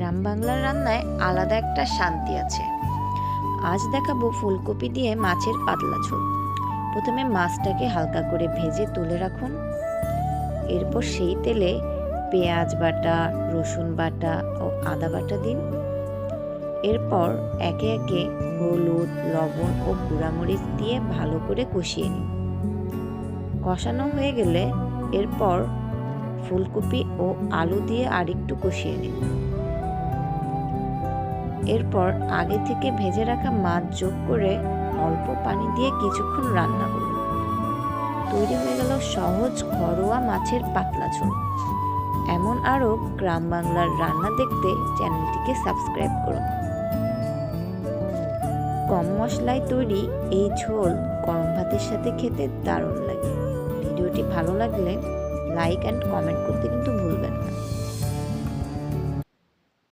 গ্রাম বাংলার রান্নায় আলাদা একটা শান্তি আছে। আজ দেখাবো ফুলকপি দিয়ে মাছের পাতলা ঝোল। প্রথমে মাছটাকে হালকা করে ভেজে তুলে রাখুন। এরপর সেই তেলে পেঁয়াজ বাটা, রসুন বাটা ও আদা বাটা দিন। এরপর একে একে হলুদ, লবণ ও গুঁড়ামরিচ দিয়ে ভালো করে কষিয়ে নিন। কষানো হয়ে গেলে এরপর ফুলকপি ও আলু দিয়ে আরেকটু কষিয়ে নিন। এরপর আগে থেকে ভেজে রাখা মাছ যোগ করে অল্প পানি দিয়ে কিছুক্ষণ রান্না করুন। তৈরি হয়ে গেল সহজ ঘরোয়া মাছের পাতলা ঝোল। এমন আরও গ্রাম বাংলার রান্না দেখতে চ্যানেলটিকে সাবস্ক্রাইব করুন। কম মশলায় তৈরি এই ঝোল গরম ভাতের সাথে খেতে দারুণ লাগে। ভিডিওটি ভালো লাগলে লাইক অ্যান্ড কমেন্ট করতে কিন্তু ভুলবেন না।